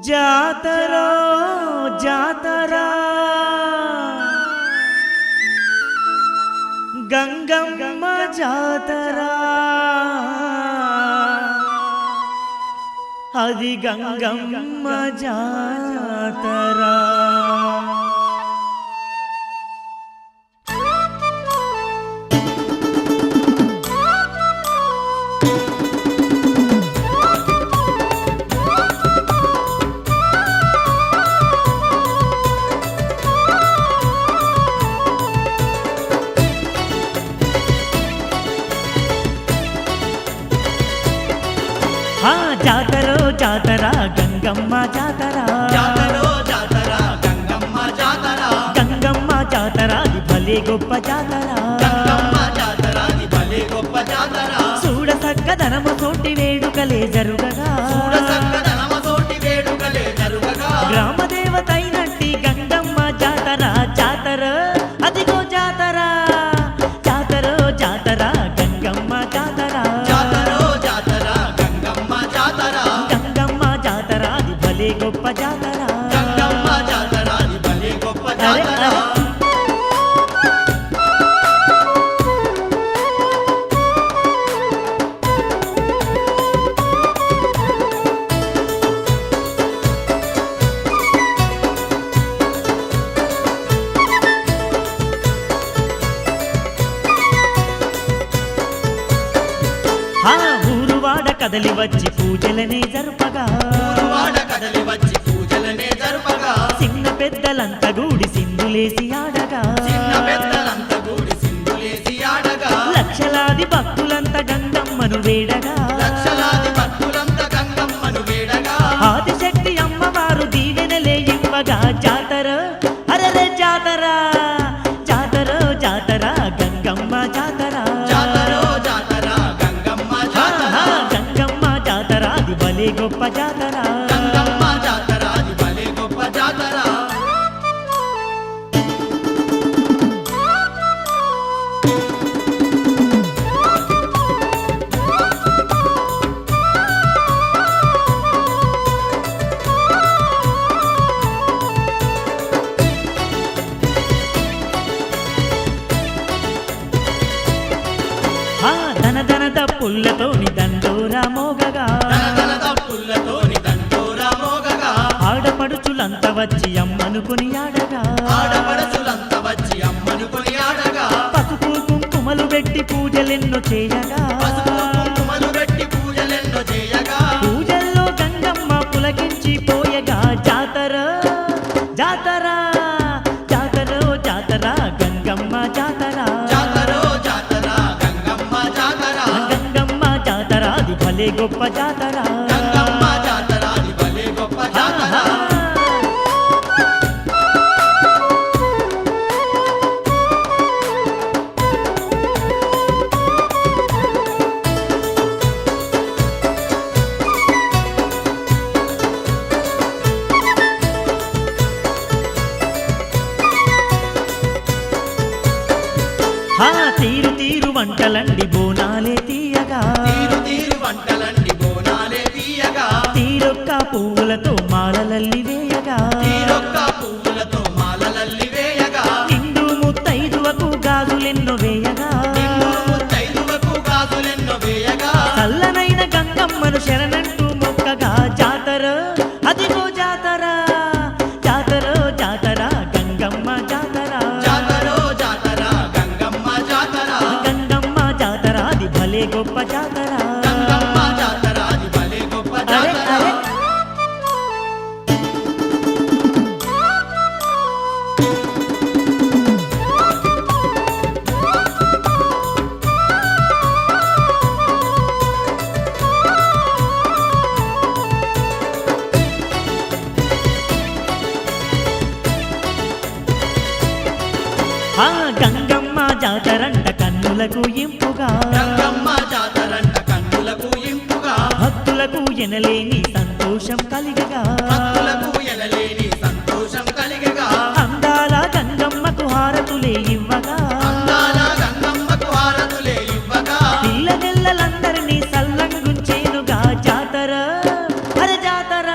జాతరా జాతరా గంగమ్మ జాతరా అది గంగమ్మ జాతరా జాతరో జాతరా గంగమ్మ జాతరా జాతరో జాతరా గంగమ్మ జాతరా గంగమ్మ జాతరా అది భలే గొప్ప జాతరా గంగమ్మ జాతరా అది భలే గొప్ప జాతరా చూడ చక్కదనము తోటి వేడుకలే జరుగగా చూడ చక్కదనమ తోటి వేడుకలే జరుగగా గ్రామ దేవత అయినట్టి గంగమ్మ జాతరా జాతర అదిగో జాతరా జాతరో జాతరా గంగమ్మ జాతరా జాతరో జాతరా గంగమ్మ జాతరా గంగమ్మ జాతరా అది భలే గొప్ప జాతరా గంగమ్మ జాతరా అది భలే గొప్ప జాతరా ఊరువాడ కదలి వచ్చి పూజలనే జరుపగా ఊరువాడ కదలి వచ్చి పూజలనే జరుపగా చిన్న పెద్దలంతా గూడి సింధులేసి ఆడగా చిన్న పెద్దలంతా కూడి సింధులేసి ఆడగా లక్షలాది భక్తులంతా గంగమ్మను వేడగా లక్షలాది భక్తులంతా గంగమ్మను వేడగా ఆదిశక్తి అమ్మవారు దీవెనలే ఇవ్వగా జాతర అరరే జాతర జాతర జాతర గంగమ్మ జాతర జాతరో జాతరా గంగమ్మ జాతరా గంగమ్మ జాతర అది భలే గొప్ప జాతర గంగమ్మ జాతరా అది భలే గొప్ప జాతరా ధన ధన దప్పులతోని దండోరా మోగగా తన తప్పులతోని దండోరా మోగగా ఆడపడుచులంతా వచ్చి అమ్మను కొనియాడగా ఆడపడచులంతా వచ్చి అమ్మను కొనియాడగా పసుపు కుంకుమలు పెట్టి పూజలెన్నో చేయగా పసుపు కుంకుమలు పెట్టి పూజలెన్నో చేయగా పూజల్లో గంగమ్మ పులకించి పోయగా జాతర జాతర జాతర జాతర గంగమ్మ జాతర జాతరో జాతరా గంగమ్మ జాతరా గంగమ్మ జాతర అది భలే గొప్ప జాతర గంగమ్మ జాతరా అది భలే గొప్ప జాతరా తీరు తీరు వంటలండి బోనాలే తీయగా తీరు తీరు వంటలన్నీ బోనాలే తీయగా తీరొక్క పువ్వులతో మాలలల్లి వేయగా తీరొక్క పువ్వులతో మాలలల్లి వేయగా నిండు ముత్తైదువకు గాజులెన్నో వేయగా నిన్ను ముత్తైదువకు గాజులెన్నో వేయగా చల్లనైన గంగమ్మను శరణంటూ మొక్కగా జాతర అదిగో జాతర జాతర జాతర గంగమ్మ జాతర జాతరో జాతరా గంగమ్మ జాతరా గంగమ్మ జాతర అది భలే గొప్ప జాతర గంగమ్మ జాతరా అది భలే గొప్ప అరే జాతరా అరే గంగమ్మ జాతరంట కన్నులకు ఇంపుగా గంగమ్మ జాతరంట కన్నులకు ఇంపుగా భక్తులకు ఎనలేని సంతోషం కలిగగా భక్తులకు ఎనలేని సంతోషం కలిగగా అందాల గంగమ్మకు హారతులే ఇవ్వగా అందాల గంగమ్మకు హారతులే ఇవ్వగా పిల్లనెల్లలందరినీ సల్లంగుంచేనుగా జాతర అరే జాతర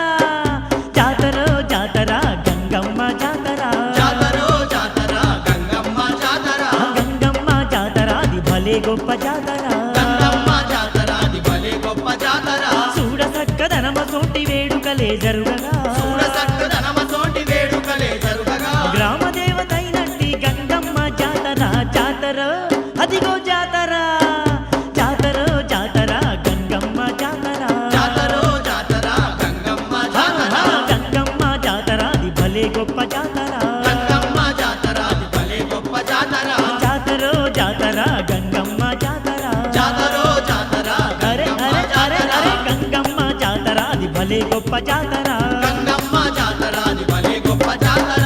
జాతర జాతర గంగమ్మ జాతర జాతరో జాతర గంగమ్మ జాతర గంగమ్మ జాతర అది భలే గొప్ప జాతర గంగమ్మ జాతర అది భలే గొప్ప జాతర చూడ చక్కదనమ తోటి వేడుకలే జరుగగా చూడ చక్కదనమ తోటి వేడుకలే జరుగగా గ్రామ దేవతైనట్టి గంగమ్మ జాతర జాతర అదిగో జాతర జాతర జాతర గంగమ్మ జాతర జాతరో జాతర గంగమ్మ జాతర గంగమ్మ జాతర అది భలే గొప్ప జాతర గంగమ్మ జాతర అది భలే గొప్ప జాతర జాతర జాతర గంగమ్మ జాతర జాతరో జాతర అరే గంగమ్మ అరే అరే జాతర అరే గంగమ్మ జాతర అది భలే గొప్ప జాతర గంగమ్మ జాతర అది భలే గొప్ప జాతర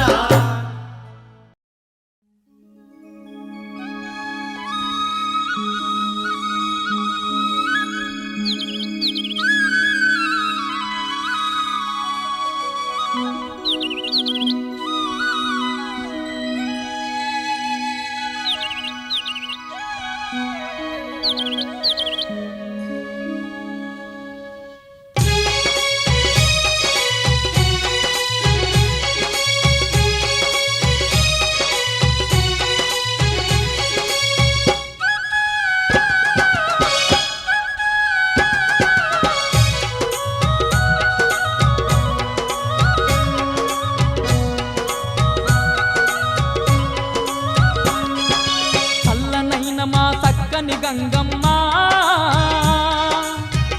చల్లనైన మా చక్కని గంగమ్మ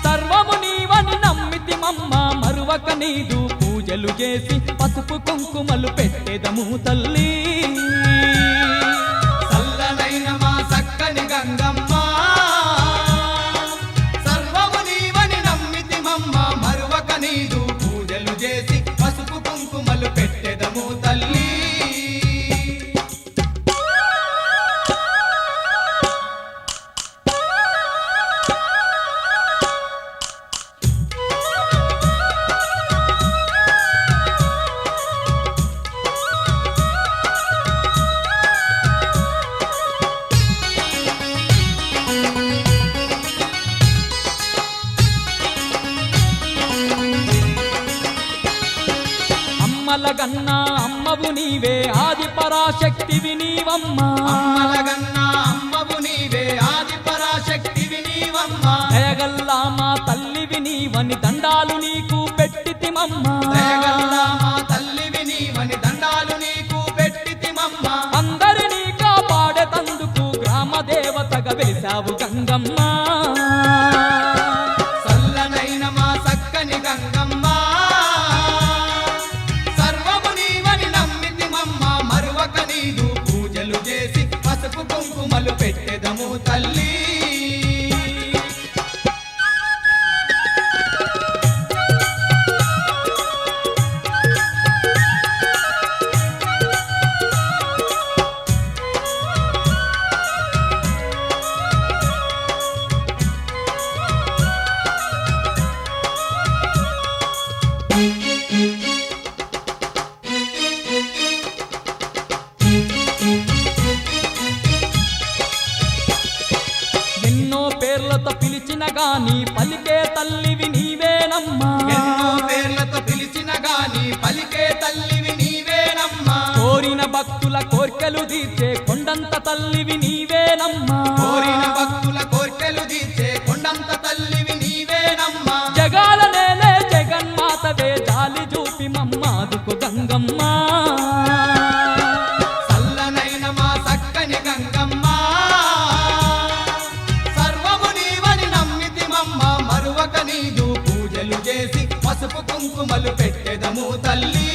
సర్వము నీవని నమ్మితిమమ్మ మరువక నీదు పూజలు చేసి పసుపు కుంకుమలు పెట్టెదము తల్లి చల్లనైన మా చక్కని గంగమ్మ సర్వము నీవని నమ్మితిమమ్మ మరువక నీదు పూజలు చేసి పసుపు కుంకుమలు పెట్టెదము తల్లి అమ్మల గన్నా అమ్మవు నీవే ఆది పరాశక్తివి నీవమ్మ అమ్మలగన్నా అమ్మవు నీవే ఆది పరాశక్తివి నీవమ్మ దయగల్లా మా తల్లివి నీవని దండాలు నీకు పెట్టితిమమ్మ దయగల్లా మా తల్లివి నీవని దండాలు నీకు పెట్టితిమమ్మ అందరినీ కాపాడేతందుకు గ్రామ దేవతగా వెలిసావు గంగమ్మ చల్లనైన మా చక్కని గంగమ్మ సర్వము నీవని నమ్మితిమమ్మ మరువక నీదు పూజలు చేసి పసుపు కుంకుమలు పెట్టెదము తల్లి ఎన్నో పేర్లతో పిలిచిన గాని పలికే తల్లివి నీవేనమ్మా ఎన్నో పేర్లతో పిలిచిన గాని పలికే తల్లివి నీవేనమ్మా కోరిన భక్తుల కోర్కెలు తీర్చే కొండంత తల్లివి నీవేనమ్మా కోరిన భక్తుల కోర్కెలు తీర్చే కొండంత తల్లివి నీవేనమ్మా జగాల నేలే జగన్మాతవే జాలి చూపి మమ్మాదుకు గంగమ్మ చల్లనైన మా చక్కని గంగమ్మ సర్వము నీవని నమ్మితిమమ్మ మరువక నీదు పూజలు చేసి పసుపు కుంకుమలు పెట్టెదము తల్లి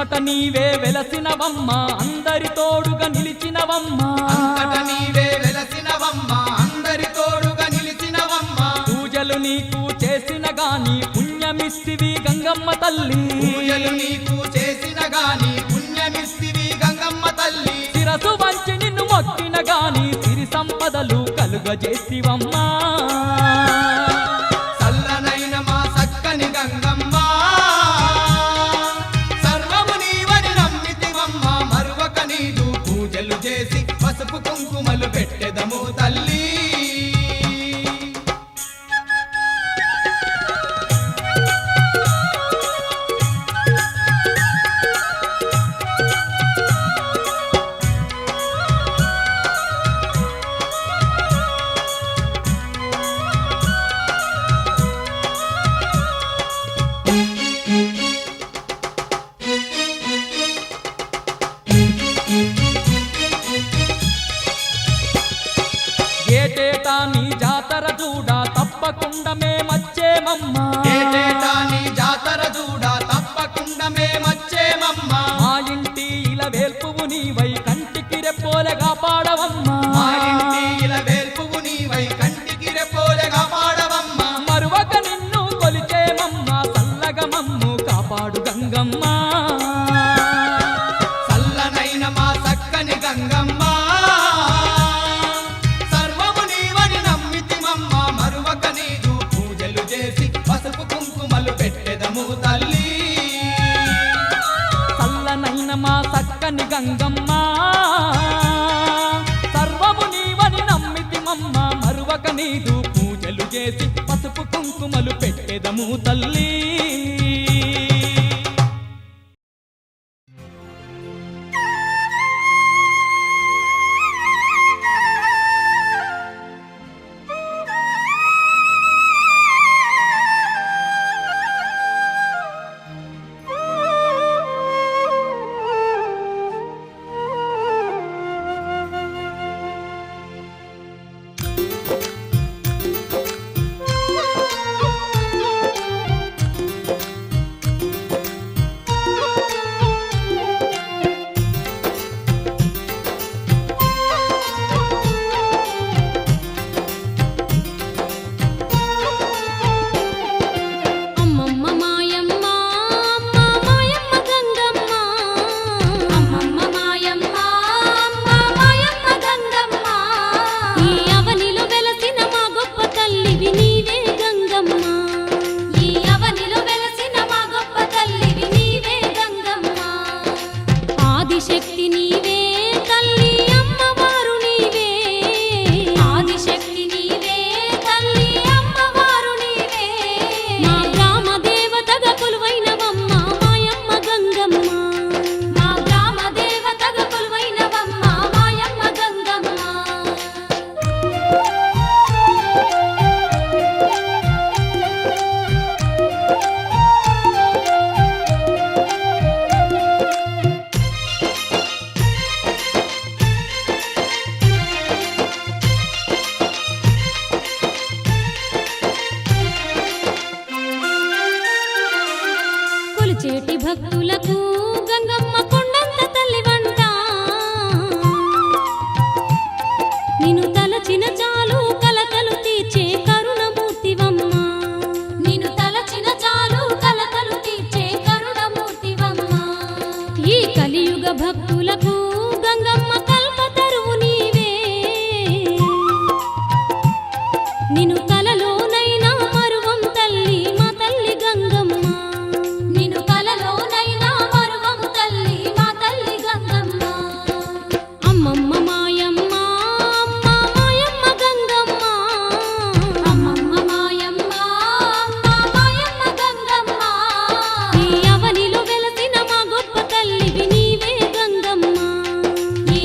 అంతట నీవే వెలసినవమ్మ అందరి తోడుగా నిలిచినవమ్మ అంతట నీవే వెలసినవమ్మ అందరి తోడుగా నిలిచినవమ్మ పూజలు నీకు చేసిన గాని పుణ్యమిస్తివి గంగమ్మ తల్లి పూజలు నీకు చేసిన గాని పుణ్యమిస్తివి గంగమ్మ తల్లి శిరసు వంచి నిన్ను మొక్కిన గాని సిరి సంపదలు కలుగజేసివమ్మా చల్లనైన మా సక్కని గంగమ్మ సర్వము నీవని నమ్మితివమ్మ మరువక నీదు పూజలు చేసి పసుపు కుంకుమలు పెట్టెదము తల్లి ఏటేటా నీ జాతర చూడా తప్పకుండా మేమచ్చేమమ్మా ఏటేటా నీ జాతర చూడా తప్పకుండా మేమచ్చేమమ్మా మా ఇంటి ఇలా వేల్పువు నీవై కంటికి రెప్పోలగా పాడవమ్మా మా ఇంటి ఇలా వేల్పువు నీవై కంటికి రెప్పోలెగా పాడవమ్మా మరువక నిన్ను కొలిచేమమ్మా చల్లగా మమ్ము కాపాడు గంగమ్మ చల్లనైన మా సక్కని గంగమ్మ సర్వము నీవని నమ్మితిమమ్మ మరువక నీదు పూజలు చేసి పసుపు కుంకుమలు పెట్టెదము తల్లి చల్లనైన మా చక్కని గంగమ్మ సర్వము నీవని నమ్మితిమమ్మ మరువక నీదు పూజలు చేసి పసుపు కుంకుమలు పెట్టెదము తల్లి చేటి భక్తులకు గంగమ్మ కొండంత తల్లి వంట నిన్ను తలచిన చాలు కలకలు తీర్చే కరుణమూర్తివమ్మ నిన్ను తలచిన చాలు కలకలు తీర్చే కరుణమూర్తివమ్మ ఈ కలియుగ భక్తులకు గంగమ్మ కల్పతరువు నీవే నిన్ను కలలోనైనా మరువం తల్లి మా తల్లి గంగమ్మ నిన్ను కలలోనైనా మరువం తల్లి మా తల్లి గంగమ్మ అమ్మమ్మ మాయమ్మ అమ్మ మాయమ్మ గంగమ్మ అమ్మమ్మ మాయమ్మ అమ్మ మాయమ్మ గంగమ్మ ఈ అవనిలో వెలసిన మా గొప్ప తల్లివి నీవే గంగమ్మ ఈ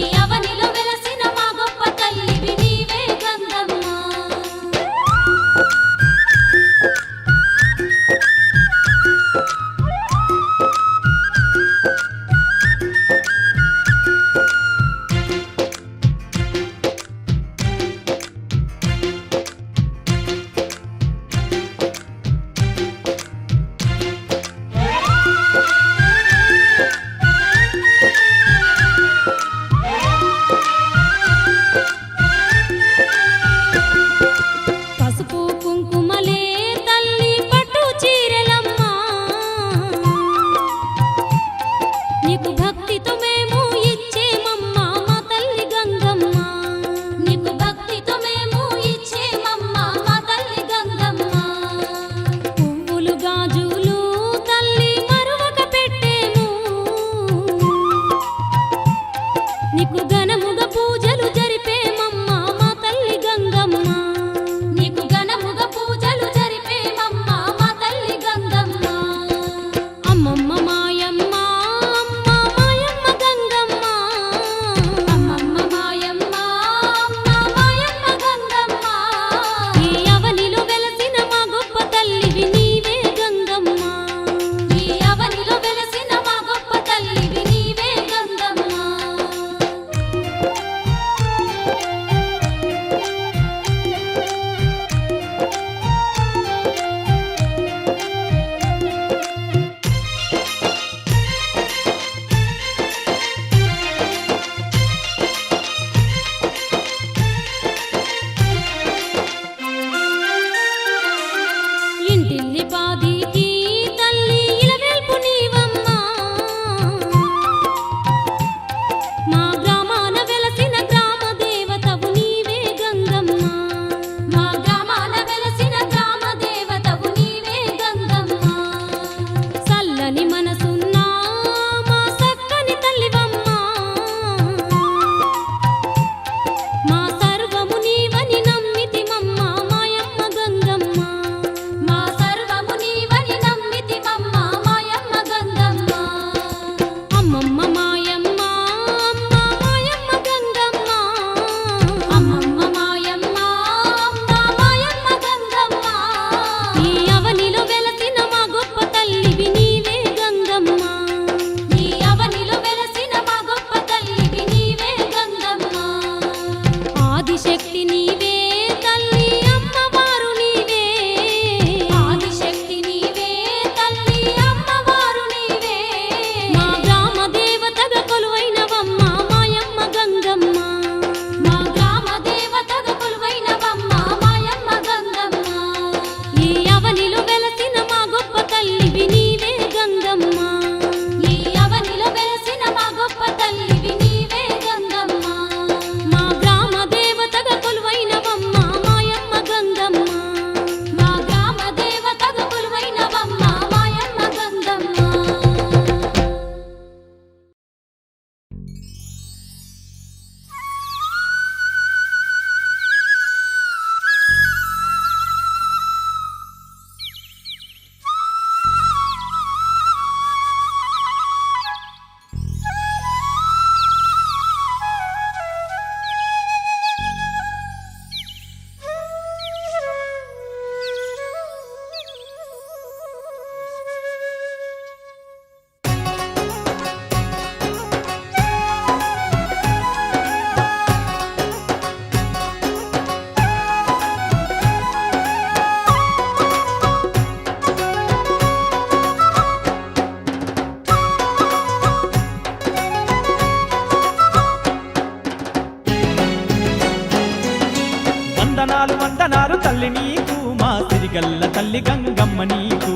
వందనాలు తల్లి నీకు మా సిరిగల్ల తల్లి గంగమ్మ నీకు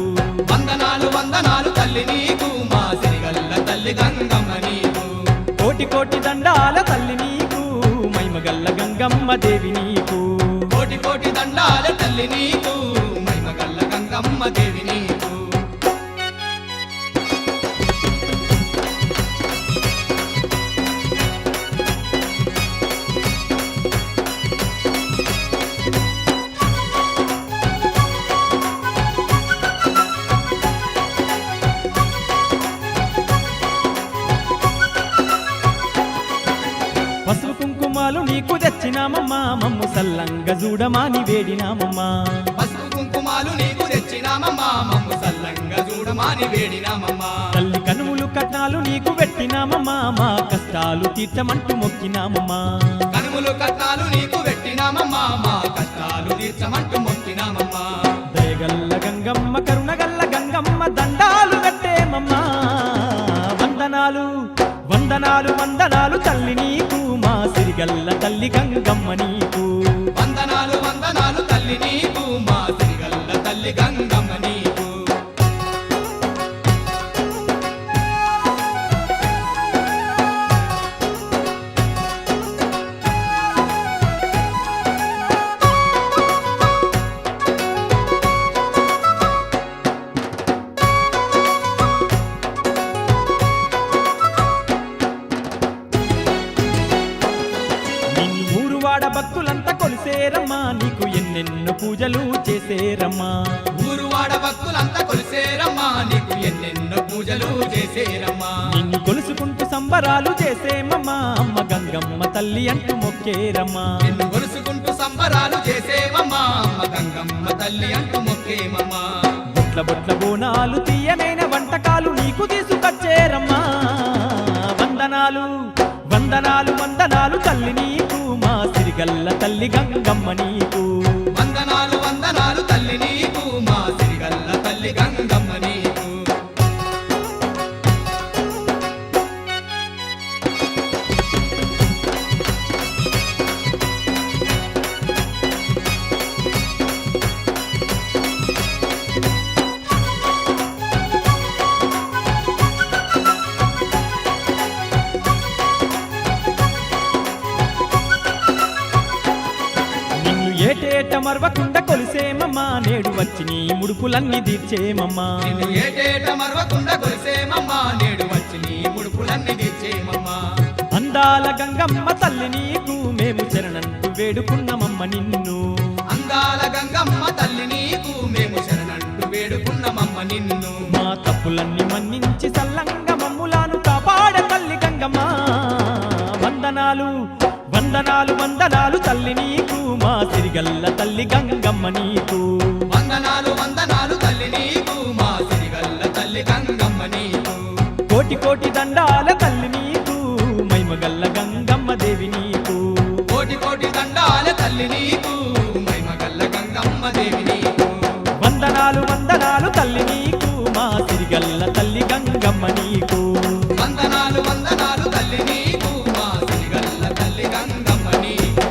వందనాలు వందనాలు తల్లి నీకు మా సిరిగల్ల తల్లి గంగమ్మ నీకు కోటి కోటి దండాల తల్లి నీకు మైమగల్ల గంగమ్మ దేవి నీకు కోటి కోటి దండాల తల్లి నీకు మైమగల్ల గంగమ్మ దేవి నీకు పసుపు కుంకుమాలు నీకు తెచ్చినామమ్మా మమ్ము సల్లంగ చూడమాని వేడినామమ్మా పసుపు కుంకుమాలు నీకు తెచ్చినామమ్మా మమ్ము సల్లంగా చూడమాని వేడినామమ్మా తల్లి కనుములు కట్నాలు నీకు పెట్టినామమ్మా మా కష్టాలు తీర్చమంటూ మొక్కినామమ్మా కనుములు కట్నాలు నీకు పెట్టినామమ్మా మా కష్టాలు తీర్చమంటూ మొక్కినామమ్మా దయగల్ల గంగమ్మ కరుణగల్ల గంగమ్మ దండాలు కట్టేమమ్మా వందనాలు వందనాలు వందనాలు తల్లి నీకు మా సిరిగల్ల తల్లి గంగమ్మ నీకు వందనాలు వందనాలు తల్లి నీకు మా సిరిగల్ల తల్లి గంగమ్మ నీకు నిన్ను ఊరువాడ భక్తులంతా కొలిసేరమ్మా నీకు ఎన్నెన్నో పూజలు చేసేరమ్మా ఊరువాడ భక్తులంతా కొలిసేరమ్మా నీకు ఎన్నెన్నో పూజలు చేసేరమ్మా నిన్ను కొలుసుకుంటూ సంబరాలు చేసేమమ్మా అమ్మ గంగమ్మ తల్లి అంటూ మొక్కేరమ్మా నిన్ను కొలుసుకుంటూ సంబరాలు చేసేమమ్మా అమ్మ గంగమ్మ తల్లి అంటూ మొక్కేమమ్మా బొట్ల బొట్ల బోనాలు తీయనైన వంటకాలు నీకు తీసుకొచ్చేరమ్మా వందనాలు వందనాలు వందనాలు తల్లి నీకు మా సిరిగల్ల తల్లి గంగమ్మ నీకు వందనాలు వందనాలు తల్లి నీకు మా సిరిగల్ల తల్లి గంగమ్మ నీకు నిన్ను ఏటేట మరవకుండా కొలిసేమమ్మా నేడు వచ్చి నీ ముడుపులన్నీ తీర్చేమమ్మా నిన్ను ఏటేట మరవకుండా కొలిసేమమ్మా నేడు వచ్చి నీ ముడుపులన్నీ తీర్చేమమ్మా అందాల గంగమ్మ తల్లి నీకు మేము శరణంటూ వేడుకున్నామమ్మ నిన్ను అందాల గంగమ్మ తల్లి నీకు మేము శరణంటూ వేడుకున్నమమ్మ నిన్ను మా తప్పులన్నీ మన్నించి సల్లంగా మమ్ములాను కాపాడ తల్లి గంగమ్మ వందనాలు వందనాలు వందనాలు తల్లి నీకు మా సిరిగల్ల తల్లి గంగమ్మ నీకు వందనాలు వందనాలు తల్లి నీకు మా సిరిగల్ల తల్లి గంగమ్మ నీకు కోటి కోటి దండాల తల్లి నీకు మైమగల్ల గంగమ్మ దేవి నీకు కోటి కోటి దండాల తల్లి నీకు మైమగల్ల గంగమ్మ దేవి నీకు వందనాలు వందనాలు తల్లి నీకు మా సిరిగల్ల తల్లి గంగమ్మ నీకు వందనాలు వందనాలు తల్లి నీకు మా సిరిగల్ల తల్లి గంగమ్మ నీకు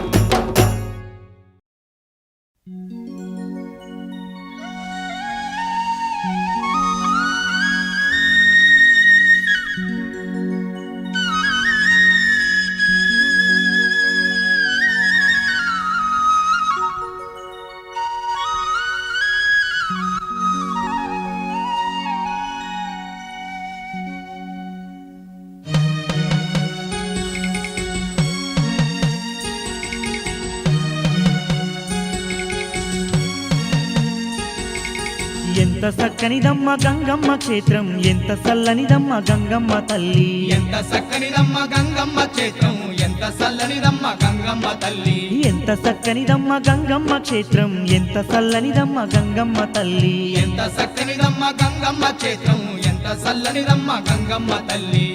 ఎంత చక్కనిదమ్మ గంగమ్మ క్షేత్రం, ఎంత చల్లనిదమ్మ గంగమ్మ తల్లి. ఎంత చక్కనిదమ్మ గంగమ్మ క్షేత్రం, ఎంత చల్లనిదమ్మ గంగమ్మ తల్లి. ఎంత చక్కనిదమ్మ గంగమ్మ క్షేత్రం, ఎంత చల్లనిదమ్మ గంగమ్మ తల్లి. ఎంత చక్కనిదమ్మ గంగమ్మ క్షేత్రం, ఎంత చల్లనిదమ్మ గంగమ్మ తల్లి.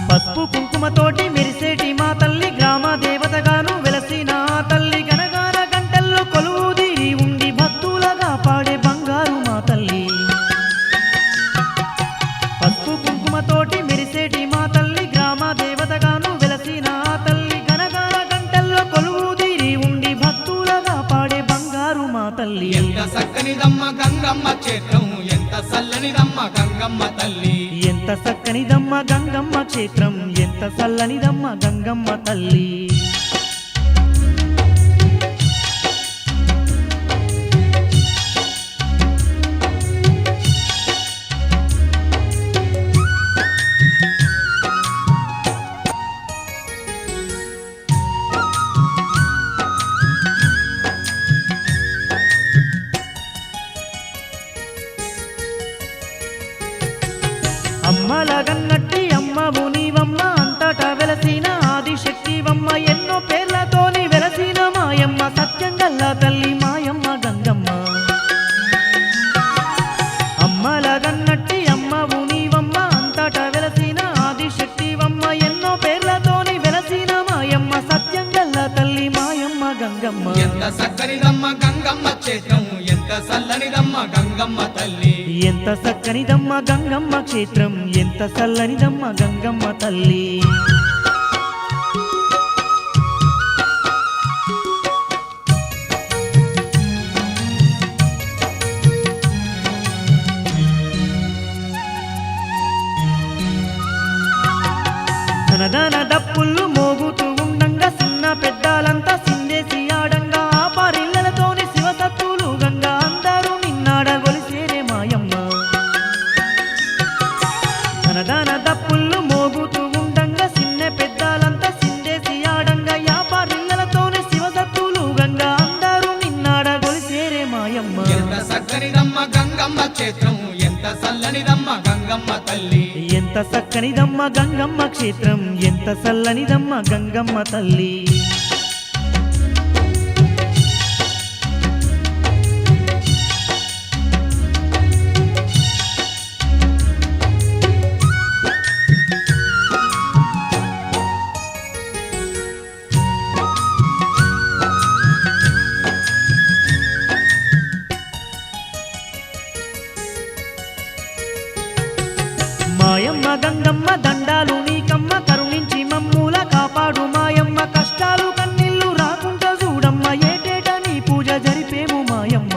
పసుపు కుంకుమతోటి మెరిసేటి మా తల్లి, గ్రామ దేవతగాను వెలసిన తల్లి, గనగాన గంటల్లో కొలువుదీరి ఉండి గంగమ్మ క్షేత్రం ఎంత చల్లనిదమ్మ గంగమ్మ తల్లి ఎంత చక్కనిదమ్మ గంగమ్మ క్షేత్రం ఎంత చల్లనిదమ్మ గంగమ్మ తల్లి అమ్మలగన్నట్టి అమ్మవు నీవమ్మ అంతటా వెలసిన ఆదిశక్తివమ్మ ఎన్నో పేర్లతోని వెలసిన మాయమ్మ సత్యంగల్ల తల్లి మాయమ్మ గంగమ్మ అమ్మలగన్నట్టి అమ్మవు నీవమ్మ అంతటా వెలసిన ఆదిశక్తివమ్మ ఎన్నో పేర్లతోని వెలసిన మాయమ్మ సత్యంగల్ల తల్లి మాయమ్మ గంగమ్మ ఎంత చక్కనిదమ్మ గంగమ్మ క్షేత్రం ఎంత చల్లనిదమ్మ గంగమ్మ తల్లి ఎంత చక్కనిదమ్మ గంగమ్మ క్షేత్రం ఎంత చల్లనిదమ్మ గంగమ్మ తల్లి ధనధన దప్పుళ్ళు మోగుతూ ఉండంగా చిన్న పెద్దాలంతా సిందేసి ఆడంగా ఆ పారిళ్ళతోని శివసత్తులు గంగా అందరూ నిన్నాడగొలిసేరే మాయమ్మ ధనధన దప్పుళ్ళు మోగుతూ ఉండంగా చిన్న పెద్దాలంతా సిందేసి ఆడంగా ఆ పారిళ్ళతోని శివసత్తులు గంగా అందరూ నిన్నాడగొలిసేరే మాయమ్మ ఎంత చక్కనిదమ్మ గంగమ్మ క్షేత్రం ఎంత చల్లనిదమ్మ గంగమ్మ తల్లి ఎంత చక్కనిదమ్మ గంగమ్మ క్షేత్రం ఎంత చల్లనిదమ్మ గంగమ్మ తల్లి మాయమ్మ గంగమ్మ దండాలు నీకమ్మ కరుణించి మమ్ముల కాపాడు మాయమ్మ కష్టాలు కన్నీళ్లు రాకుండా చూడమ్మ ఏటేటా నీ పూజ జరిపేము మాయమ్మ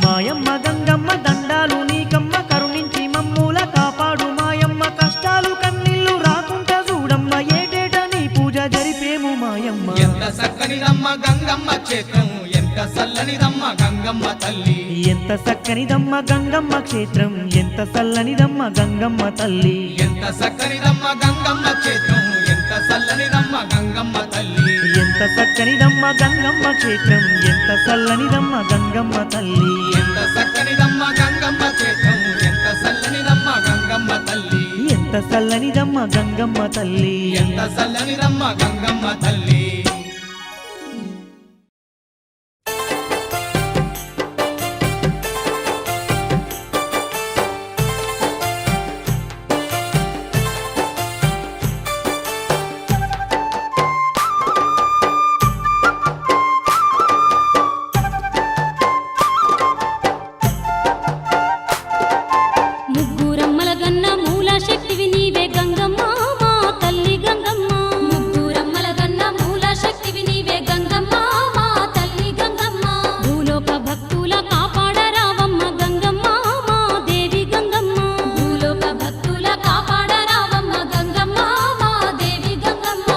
మాయమ్మ గంగమ్మ దండాలు నీకమ్మ కరుణించి మమ్ముల కాపాడు మాయమ్మ కష్టాలు కన్నీళ్లు రాకుండా చూడమ్మ ఏటేటా నీ పూజ జరిపేము మాయమ్మ ఎంత చక్కనిదమ్మ గంగమ్మ క్షేత్రం ఎంత చల్లనిదమ్మ గంగమ్మ తల్లి ఎంత చక్కనిదమ్మ గంగమ్మ క్షేత్రం ఎంత చల్లనిదమ్మ గంగమ్మ తల్లి ఎంత చక్కనిదమ్మ గంగమ్మ క్షేత్రం ఎంత చల్లనిదమ్మ గంగమ్మ తల్లి ఎంత చక్కనిదమ్మ గంగమ్మ క్షేత్రం ఎంత చల్లనిదమ్మ గంగమ్మ తల్లి ఎంత చక్కనిదమ్మ గంగమ్మ క్షేత్రం ఎంత చల్లనిదమ్మ గంగమ్మ తల్లి ఎంత చల్లనిదమ్మ గంగమ్మ తల్లి ఎంత చల్లనిదమ్మ గంగమ్మ తల్లి ముగ్గురమ్మల గన్న మూల శక్తివి నీవే గంగమ్మ మా తల్లి గంగమ్మ ముగ్గురమ్మల గన్న మూల శక్తివి నీవే గంగమ్మ మా తల్లి గంగమ్మ భూలోక భక్తుల కాపాడరావమ్మ గంగమ్మ మా దేవి గంగమ్మ భూలోక భక్తుల కాపాడరావమ్మ గంగమ్మ మా దేవి గంగమ్మ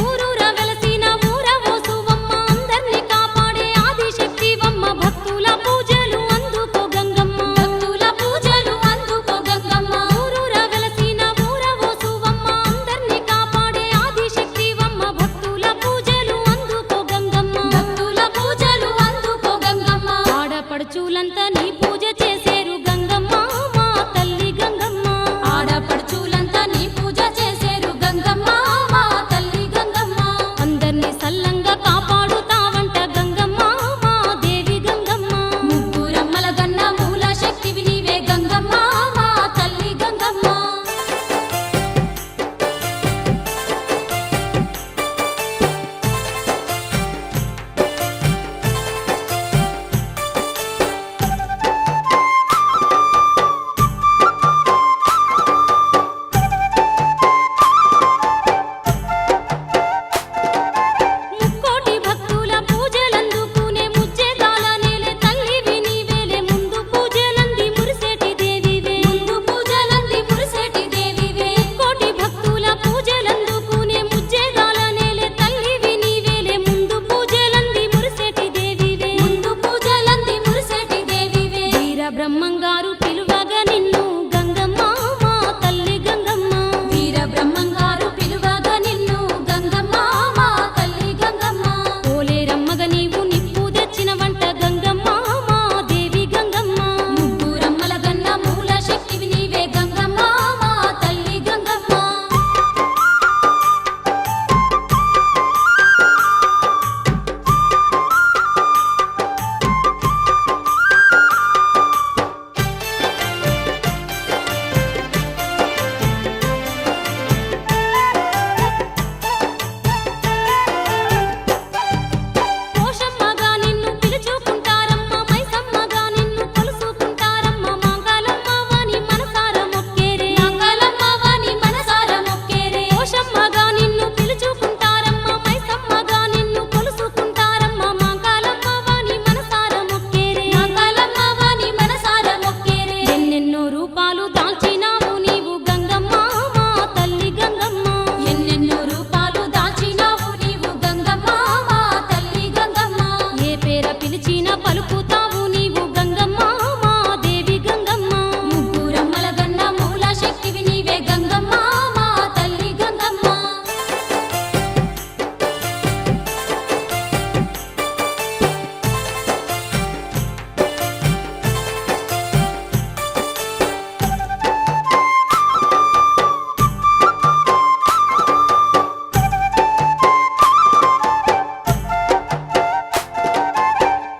ఊరూర వెలసిన ఊరవోసువమ్మ అందర్ని కాపాడే ఆదిశక్తివమ్మ భక్తుల పూజలు అందుకో గంగమ్మ భక్తుల పూజలు అందుకో గంగమ్మ ఊరూర వెలసిన ఊరవోసువమ్మ అందర్ని కాపాడే ఆదిశక్తివమ్మ భక్తుల పూజలు అందుకో గంగమ్మ భక్తుల పూజలు అందుకో గంగమ్మ ఆడపడుచులంతా నీ పూజ చేసేరు గంగమ్మ మా తల్లి గంగమ్మ ఆడపడుచులంతా నీ పూజ చేసేరు గంగమ్మ మా తల్లి గంగమ్మ అందర్నీ సల్లంగా కాపాడుతావంట గంగమ్మ మా దేవి గంగమ్మ ముగ్గురమ్మల గన్న మూల శక్తివి నీవే గంగమ్మ మా తల్లి గంగమ్మ బ్రహ్మంగారు పిలువగా నిన్ను గంగమ్మ మా తల్లి గంగమ్మ వీర బ్రహ్మంగారు పిలువగా నిన్ను గంగమ్మ మా తల్లి గంగమ్మ పోలేరమ్మగ నీవు నిప్పు తెచ్చిన వంట గంగమ్మ మా దేవి గంగమ్మ ముగ్గురమ్మల గన్న మూల శక్తివి నీవే గంగమ్మ మా తల్లి గంగమ్మ పోషమ్మగా నిన్ను పిలుచుకుంటారమ్మ మైసమ్మగా నిన్ను కొలుసుకుంటారమ్మ మంగళమ్మ వాని మనసార మొక్కేరే మంగళమ్మ వాని మనసార మొక్కేరే పోషమ్మగా నిన్ను పిలుచుకుంటారమ్మ మైసమ్మగా నిన్ను కొలుసుకుంటారమ్మ మంగళమ్మ వాని మనసార మొక్కేరే మంగళమ్మ వాని మనసార మొక్కేరే ఎన్నెన్నో రూపాలు దాల్చినావు నీవు గంగమ్మ మా తల్లి గంగమ్మ ఎన్నెన్నో రూపాలు దాల్చినావు నీవు గంగమ్మ మా తల్లి గంగమ్మ ఏ పేర పిలిచిన పలుకుతావు నీవు గంగమ్మ మా దేవి గంగమ్మ ముగ్గురమ్మల గన్న మూల శక్తివి నీవే గంగమ్మ మా తల్లి గంగమ్మ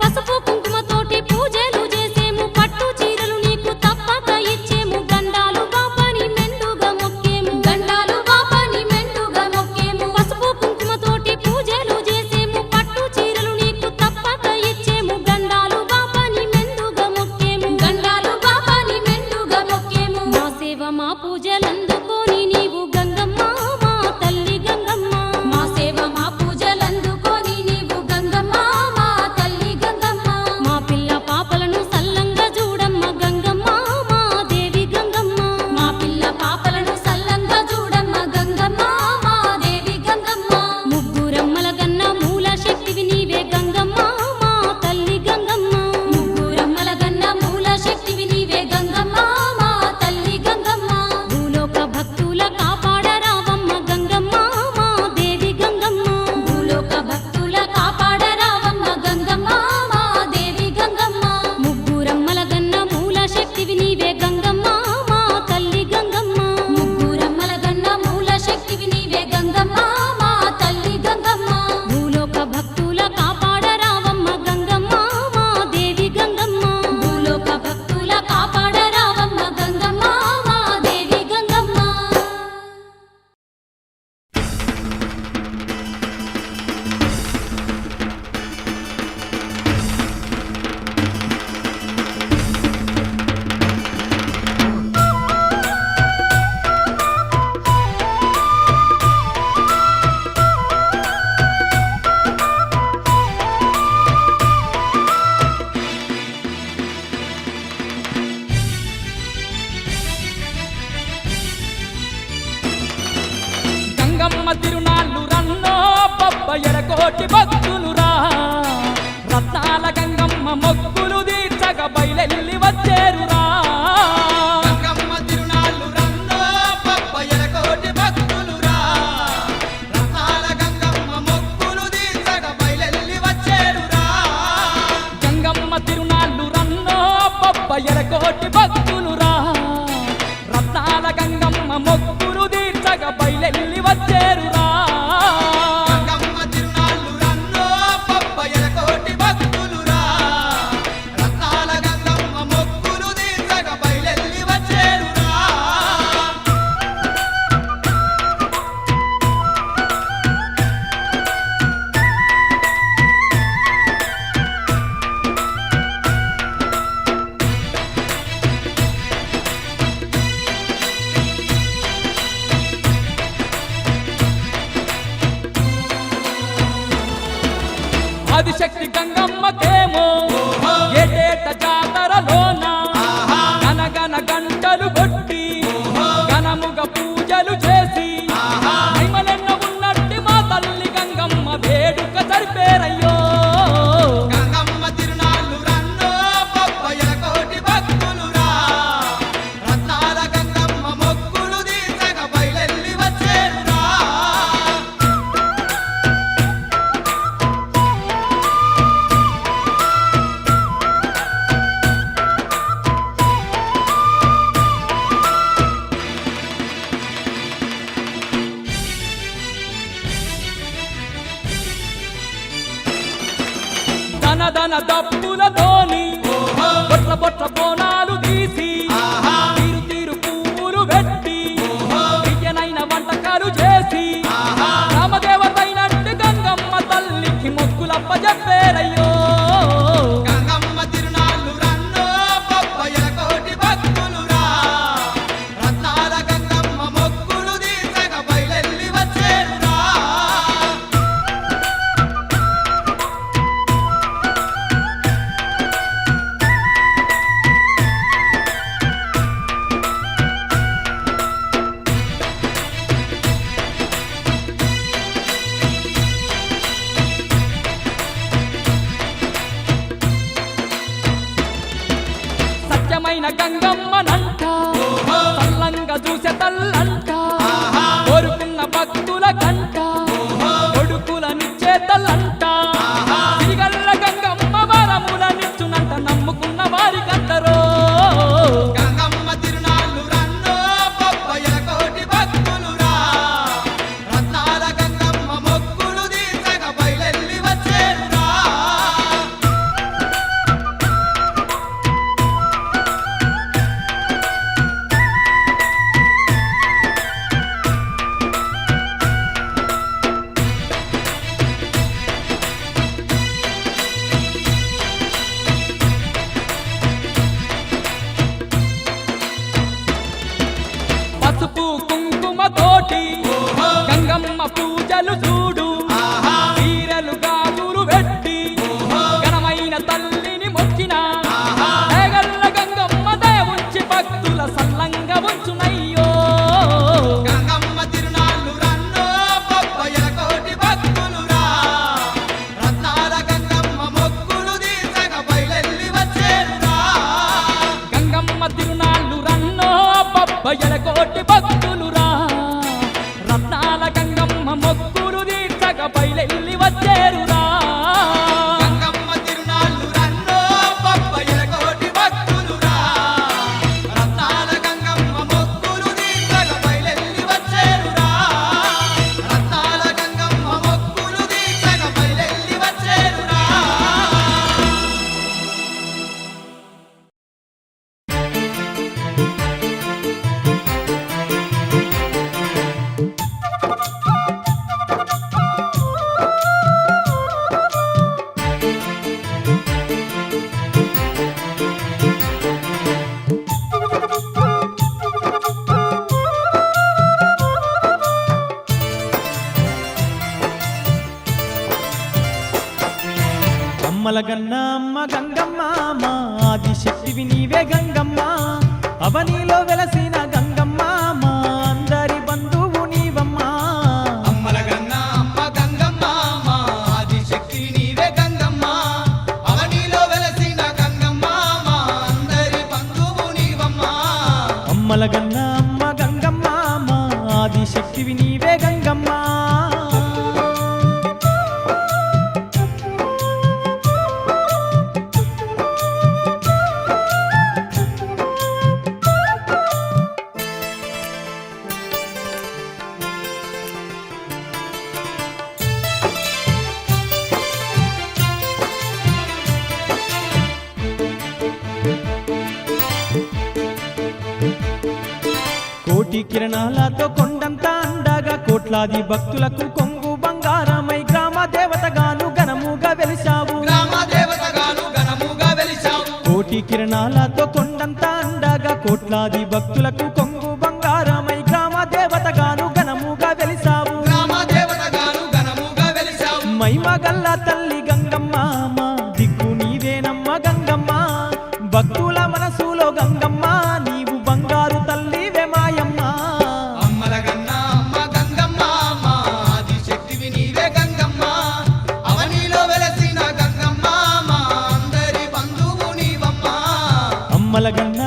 పసుపు కుంకుమతోటి పూజలు చేసేము పట్టు చీరలు నీకు తప్పక ఇచ్చేము గండాలు బాపని మెండుగా మొక్కేము గండాలు బాపని మెండుగా మొక్కేము పసుపు కుంకుమతోటి పూజలు చేసేము పట్టు చీరలు నీకు తప్పక ఇచ్చేము గండాలు బాపని మెండుగా మొక్కేము గండాలు బాపని మెండుగా మొక్కేము మా సేవ మా పూజలందుకొని నీవు గంగమ్మ మా తల్లి గంగమ్మ మా సేవ మా పూజలందుకొని నీవు గంగమ్మ మా తల్లి గంగమ్మ మా పిల్ల పాపలను సల్లంగా చూడమ్మ గంగమ్మ మా దేవి గంగమ్మ మా పిల్ల పాపలను సల్లంగా చూడమ్మ గంగమ్మ మా దేవి గంగమ్మ ముగ్గురమ్మల గన్న మూల శక్తివి నీవే గంగమ్మ మా తల్లి గంగమ్మ ముగ్గురమ్మల గన్న మూల శక్తివి నీవే గంగమ్మ మా తల్లి గంగమ్మ భూలోక భక్తుల కాపాడరావమ్మ గంగమ్మ మా దేవి గంగమ్మ భూలోక భక్తుల కాపాడరావమ్మ గంగమ్మ మా దేవి గంగమ్మ ముగ్గురమ్మల గన్న మూల శక్తివి నీవే గంగమ్మ మా తల్లి గంగమ్మ ముగ్గురమ్మల గన్న మూల శక్తివి నీవే గంగమ్మ మా తల్లి గంగమ్మ భూలోక భక్తుల కాపాడరావమ్మ గంగమ్మ మా దేవి గంగమ్మ భూలోక భక్తుల కాపాడరావమ్మ గంగమ్మ మా దేవి గంగమ్మ గంగమ్మ తిరునాళ్ళు రన్నో బొబ్బయ్యల కోటి భక్తులురా రత్నాల గంగమ్మ మొక్కులు తీర్చగ బయలెల్లి వచ్చేరురా గంగమ్మ తిరునాళ్ళు రన్నో బొబ్బయ్యల కోటి భక్తులురా రత్నాల గంగమ్మ మొక్కులు తీర్చగ బయలెల్లి వచ్చేరురా గంగమ్మ తిరునాళ్ళు రన్నో బొబ్బయ్యల కోటి భక్తులురా రత్నాల గంగమ్మ మొక్కులు తీర్చగ బయలెల్లి వచ్చేరురా గంగమ్మ తిరునాళ్ళు రన్నో బొబ్బయ్యల కోటి భక్తులురా రత్నాల గంగమ్మ మొక్కులు తీర్చగ బయలెల్లి వచ్చేరురా దప్పులతోని బొట్ల బొట్ల బోనాలు తీసి తీరు తీరు పువ్వులు పెట్టి విజయనైన వంటకాలు చేసి రామదేవతైనట్టు గంగమ్మ తల్లికి మొక్కులప్ప చెప్పేరయ్యో గంగమ్మ తిరునాళ్ళు రన్నో బొబ్బయ్యల కోటి భక్తులురా రత్నాల గంగమ్మ మొక్కులు తీర్చగ బయలెల్లి వచ్చేరురా సత్యమైన గంగమ్మనంట సల్లంగా చూసే తల్లంట కోరుకున్న భక్తుల కంట కొడుకులనిచ్చే తల్లంట సిరిగల్ల గంగమ్మ వరములనిచ్చునంట నమ్ముకున్న వారికందరో గంగమ్మ తిరునాళ్ళు రన్నో బొబ్బయ్యల కోటి భక్తులురా రత్నాల గంగమ్మ మొక్కులు తీర్చగ బయలెల్లి వచ్చేరురా పసుపు కుంకుమ తోటి గంగమ్మ పూజలు చూడు చీరలు గాజులు పెట్టి ఘనమైన తల్లిని మొక్కిన దేగల్ల గంగమ్మ దేవుంచి భక్తుల సల్లంగా ఉంచునయ్యో గంగమ్మ తిరునాళ్ళు రన్నో బొబ్బయ్యల కోటి భక్తులురా రత్నాల గంగమ్మ మొక్కులు తీర్చగ బయలెల్లి వచ్చేరురా గంగమ్మ తిరునాళ్ళు రన్నో బొబ్బయ్యల కోటి భక్తులురా రత్నాల గంగమ్మ మొక్కులు తీర్చక బయలెల్లి వచ్చేరురా గంగమ్మ తిరునాళ్ళు రన్నో బొబ్బయ్యల కోటి భక్తులురా రత్నాల గంగమ్మ మొక్కులు తీర్చగ బయలెల్లి వచ్చేరురా రత్నాల గంగమ్మ మొక్కులు తీర్చగ బయలెల్లి వచ్చేరురా అమ్మల గన్న అమ్మ గంగమ్మ మా ఆదిశక్తివి నీవే గంగమ్మ అవనిలో వెలసిన గంగమ్మ మా అందరి బంధువు నీవమ్మా అమ్మల గన్న అమ్మ గంగమ్మ మా ఆదిశక్తి నీవే గంగమ్మ అవనిలో వెలసిన గంగమ్మ మా అందరి బంధువు నీవమ్మ అమ్మల గన్న అమ్మ గంగమ్మ మా ఆదిశక్తివి నీవే గంగమ్మ కోటి కిరణాలతో కొండంత అండగా కోట్లాది భక్తులకు కొంగు బంగారమై గ్రామ దేవతగాను ఘనముగా వెలిశావు గ్రామ దేవతగాను ఘనముగా వెలిశావు కోటి కిరణాలతో కొండంత అండగా కోట్లాది భక్తులకు కొంగు బంగారమై గ్రామ దేవతగాను ఘనముగా వెలిశావు గ్రామ దేవతగాను ఘనముగా వెలిశావు మైమగల్ల తల్లి గంగమ్మ మా దిక్కు నీవేనమ్మ గంగమ్మ భక్తుల మనసులో గంగమ్మ నీవు బంగారు తల్లివే మాయమ్మ అమ్మల గన్న అమ్మ గంగమ్మ మా ఆదిశక్తివి నీవే గంగమ్మ అవనిలో వెలసిన గంగమ్మ మా అందరి బంధువు నీవమ్మ అమ్మల గన్న